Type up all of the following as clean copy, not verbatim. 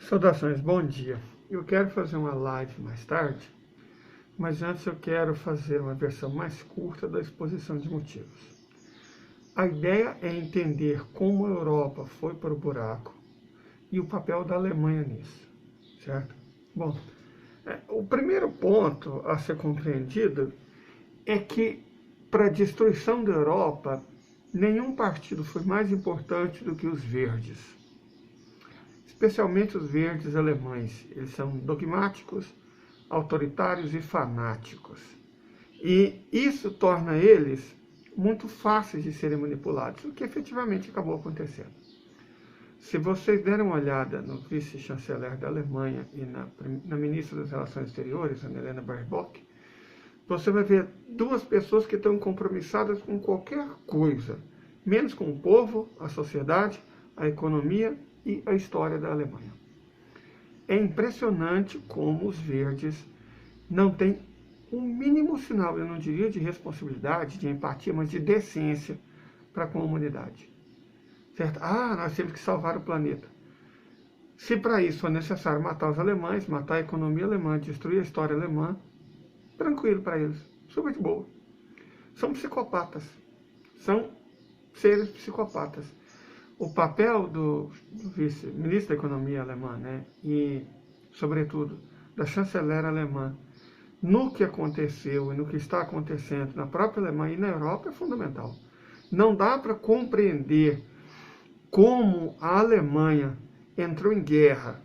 Saudações, bom dia. Eu quero fazer uma live mais tarde, mas antes eu quero fazer uma versão mais curta da exposição de motivos. A ideia é entender como a Europa foi para o buraco e o papel da Alemanha nisso, certo? Bom, o primeiro ponto a ser compreendido é que para a destruição da Europa, nenhum partido foi mais importante do que os verdes. Especialmente os verdes alemães. Eles são dogmáticos, autoritários e fanáticos. E isso torna eles muito fáceis de serem manipulados, o que efetivamente acabou acontecendo. Se vocês derem uma olhada no vice-chanceler da Alemanha e na ministra das Relações Exteriores, Annalena Baerbock, você vai ver duas pessoas que estão compromissadas com qualquer coisa, menos com o povo, a sociedade, a economia e a história da Alemanha. É impressionante como os verdes não têm o mínimo sinal, eu não diria de responsabilidade, de empatia, mas de decência para com a humanidade. Certo? Nós temos que salvar o planeta. Se para isso for necessário matar os alemães, matar a economia alemã, destruir a história alemã, tranquilo para eles, super de boa. São psicopatas, são seres psicopatas. O papel do vice-ministro da Economia alemã, né, e, sobretudo, da chanceler alemã, no que aconteceu e no que está acontecendo na própria Alemanha e na Europa é fundamental. Não dá para compreender como a Alemanha entrou em guerra,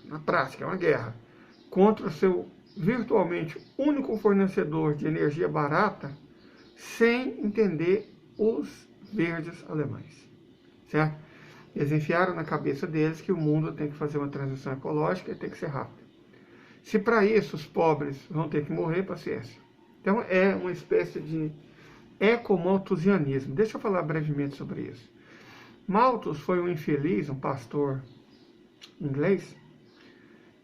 na prática é uma guerra, contra o seu virtualmente único fornecedor de energia barata, sem entender os verdes alemães. Certo? Eles enfiaram na cabeça deles que o mundo tem que fazer uma transição ecológica e tem que ser rápido. Se para isso os pobres vão ter que morrer, paciência. Então é uma espécie de ecomalthusianismo. Deixa eu falar brevemente sobre isso. Malthus foi um infeliz, um pastor inglês,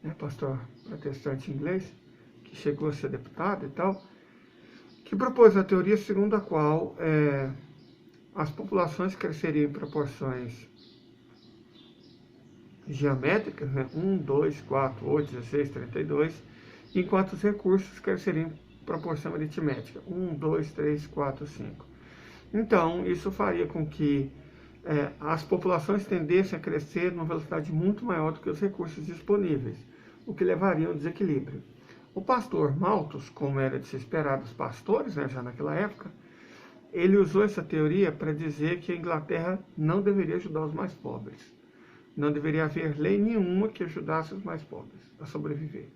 né, pastor protestante inglês, que chegou a ser deputado e tal, que propôs a teoria segundo a qual as populações cresceriam em proporções geométricas, né? 1, 2, 4, 8, 16, 32, enquanto os recursos cresceriam em proporção aritmética, 1, 2, 3, 4, 5. Então, isso faria com que as populações tendessem a crescer numa velocidade muito maior do que os recursos disponíveis, o que levaria a um desequilíbrio. O pastor Malthus, como era de se esperar dos pastores, né, já naquela época, ele usou essa teoria para dizer que a Inglaterra não deveria ajudar os mais pobres. Não deveria haver lei nenhuma que ajudasse os mais pobres a sobreviver.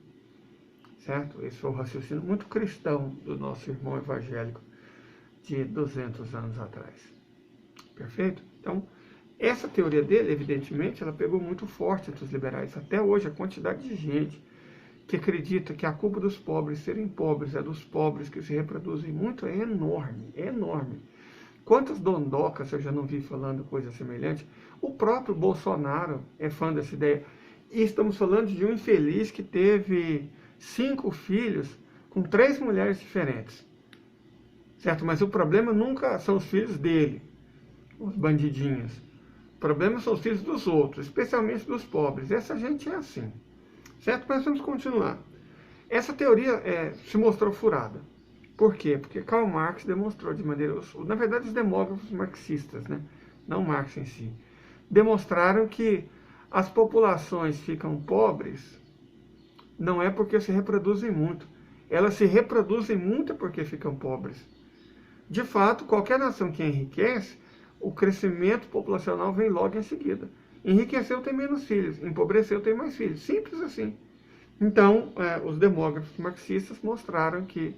Certo? Esse foi um raciocínio muito cristão do nosso irmão evangélico de 200 anos atrás. Perfeito? Então, essa teoria dele, evidentemente, ela pegou muito forte entre os liberais. Até hoje, a quantidade de gente que acredita que a culpa dos pobres serem pobres é dos pobres que se reproduzem muito é enorme, é enorme. Quantas dondocas eu já não vi falando coisa semelhante? O próprio Bolsonaro é fã dessa ideia. E estamos falando de um infeliz que teve 5 filhos com 3 mulheres diferentes. Certo? Mas o problema nunca são os filhos dele, os bandidinhos. O problema são os filhos dos outros, especialmente dos pobres. Essa gente é assim. Certo? Mas vamos continuar. Essa teoria se mostrou furada. Por quê? Porque Karl Marx demonstrou de maneira... Na verdade, os demógrafos marxistas, né? Não Marx em si, demonstraram que as populações ficam pobres não é porque se reproduzem muito. Elas se reproduzem muito porque ficam pobres. De fato, qualquer nação que enriquece, o crescimento populacional vem logo em seguida. Enriqueceu, tem menos filhos. Empobreceu, tem mais filhos. Simples assim. Então, os demógrafos marxistas mostraram que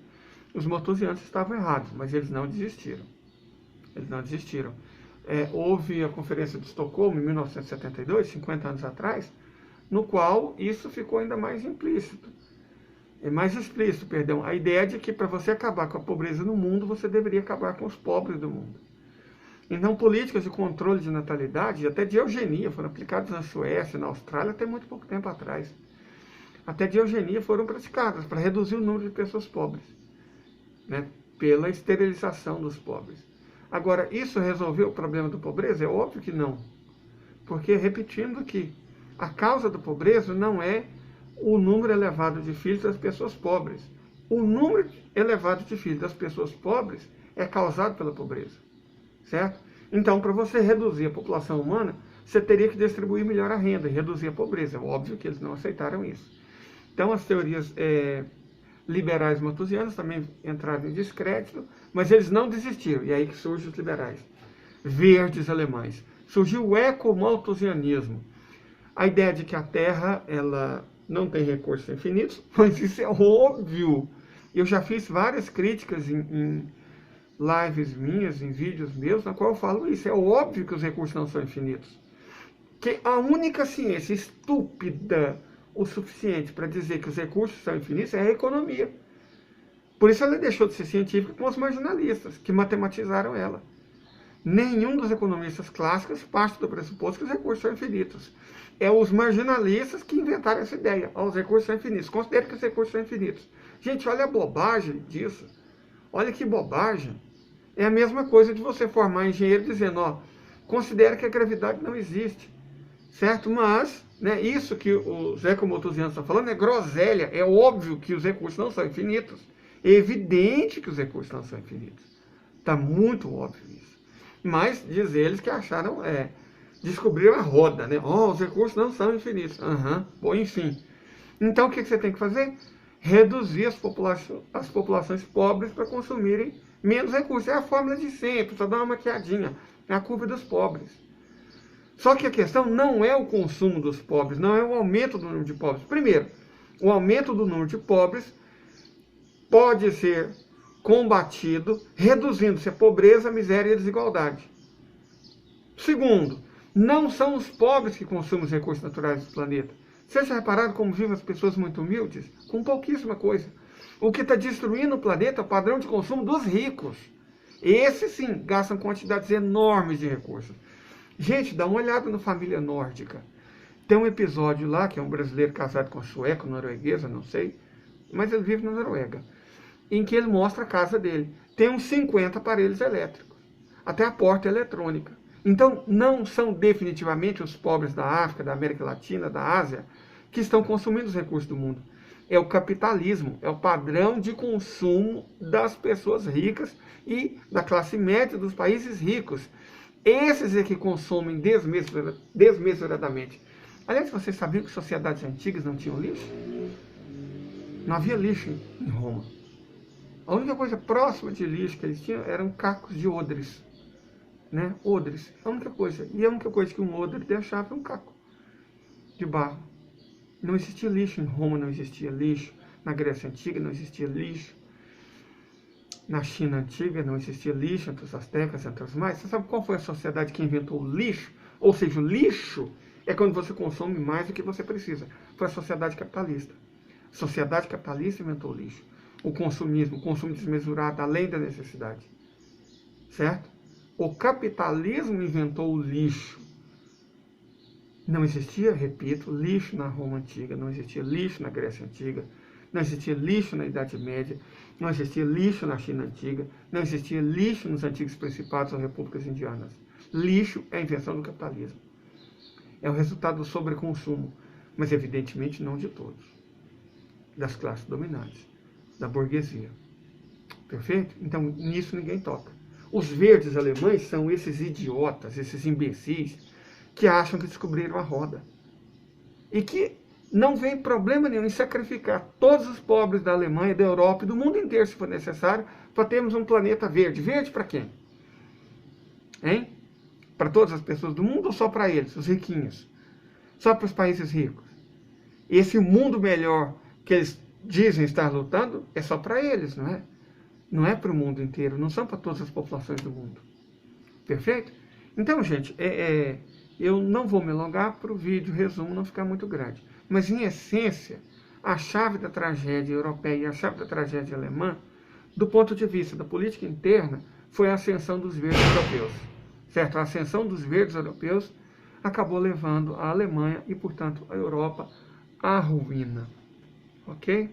os malthusianos estavam errados, mas eles não desistiram. Eles não desistiram. Houve a Conferência de Estocolmo, em 1972, 50 anos atrás, no qual isso ficou ainda mais implícito. Mais explícito, perdão. A ideia de que para você acabar com a pobreza no mundo, você deveria acabar com os pobres do mundo. Então, políticas de controle de natalidade, até de eugenia, foram aplicadas na Suécia, na Austrália, até muito pouco tempo atrás. Até de eugenia foram praticadas para reduzir o número de pessoas pobres, né, pela esterilização dos pobres. Agora, isso resolveu o problema da pobreza? É óbvio que não. Porque, repetindo aqui, A causa da pobreza não é o número elevado de filhos das pessoas pobres. O número elevado de filhos das pessoas pobres é causado pela pobreza, certo? Então, para você reduzir a população humana, você teria que distribuir melhor a renda e reduzir a pobreza. É óbvio que eles não aceitaram isso. Então, as teorias liberais malthusianas também entraram em descrédito, mas eles não desistiram. E aí que surgem os liberais verdes alemães. Surgiu o ecomalthusianismo. A ideia de que a Terra ela não tem recursos infinitos, mas isso é óbvio. Eu já fiz várias críticas em lives minhas, em vídeos meus, na qual eu falo isso. É óbvio que os recursos não são infinitos. Que a única ciência estúpida o suficiente para dizer que os recursos são infinitos é a economia. Por isso ela deixou de ser científica com os marginalistas, que matematizaram ela. Nenhum dos economistas clássicos parte do pressuposto que os recursos são infinitos. É os marginalistas que inventaram essa ideia. Os recursos são infinitos. Considere que os recursos são infinitos. Gente, olha a bobagem disso. Olha que bobagem. É a mesma coisa de você formar engenheiro dizendo, considere que a gravidade não existe. Certo? Mas, isso que os ecomalthusianos estão falando é groselha. É óbvio que os recursos não são infinitos. É evidente que os recursos não são infinitos. Está muito óbvio isso. Mas diz eles que acharam, descobriram a roda, os recursos não são infinitos. Bom, enfim. Então o que você tem que fazer? Reduzir as populações pobres para consumirem menos recursos. É a fórmula de sempre, só dá uma maquiadinha. É a curva dos pobres. Só que a questão não é o consumo dos pobres, não é o aumento do número de pobres. Primeiro, o aumento do número de pobres pode ser combatido reduzindo-se a pobreza, a miséria e a desigualdade. Segundo, não são os pobres que consumem os recursos naturais do planeta. Vocês já repararam como vivem as pessoas muito humildes? Com pouquíssima coisa. O que está destruindo o planeta é o padrão de consumo dos ricos. Esses, sim, gastam quantidades enormes de recursos. Gente, dá uma olhada na família nórdica. Tem um episódio lá, que é um brasileiro casado com uma sueca, norueguesa, não sei, mas ele vive na Noruega, em que ele mostra a casa dele. Tem uns 50 aparelhos elétricos, até a porta eletrônica. Então, não são definitivamente os pobres da África, da América Latina, da Ásia, que estão consumindo os recursos do mundo. É o capitalismo, é o padrão de consumo das pessoas ricas e da classe média dos países ricos. Esses é que consomem desmesuradamente. Aliás, vocês sabiam que sociedades antigas não tinham lixo? Não havia lixo em Roma. A única coisa próxima de lixo que eles tinham eram cacos de odres. Odres. A única coisa. E a única coisa que um odre deixava é um caco de barro. Não existia lixo em Roma, não existia lixo. Na Grécia Antiga não existia lixo. Na China Antiga não existia lixo, entre os astecas, entre os maias. Você sabe qual foi a sociedade que inventou o lixo? Ou seja, o lixo é quando você consome mais do que você precisa. Foi a sociedade capitalista. A sociedade capitalista inventou o lixo. O consumismo, o consumo desmesurado, além da necessidade. Certo? O capitalismo inventou o lixo. Não existia, repito, lixo na Roma Antiga, não existia lixo na Grécia Antiga, não existia lixo na Idade Média, não existia lixo na China Antiga, não existia lixo nos antigos principados ou repúblicas indianas. Lixo é a invenção do capitalismo. É o resultado do sobreconsumo, mas evidentemente não de todos. Das classes dominantes, da burguesia. Perfeito? Então, nisso ninguém toca. Os verdes alemães são esses idiotas, esses imbecis, que acham que descobriram a roda. E que não vem problema nenhum em sacrificar todos os pobres da Alemanha, da Europa e do mundo inteiro, se for necessário, para termos um planeta verde. Verde para quem? Hein? Para todas as pessoas do mundo ou só para eles, os riquinhos? Só para os países ricos? Esse mundo melhor que eles dizem estar lutando é só para eles, não é? Não é para o mundo inteiro, não são para todas as populações do mundo. Perfeito? Então, gente, eu não vou me alongar para o vídeo, resumo, não ficar muito grande. Mas, em essência, a chave da tragédia europeia e a chave da tragédia alemã, do ponto de vista da política interna, foi a ascensão dos verdes europeus. Certo? A ascensão dos verdes europeus acabou levando a Alemanha e, portanto, a Europa à ruína. Ok?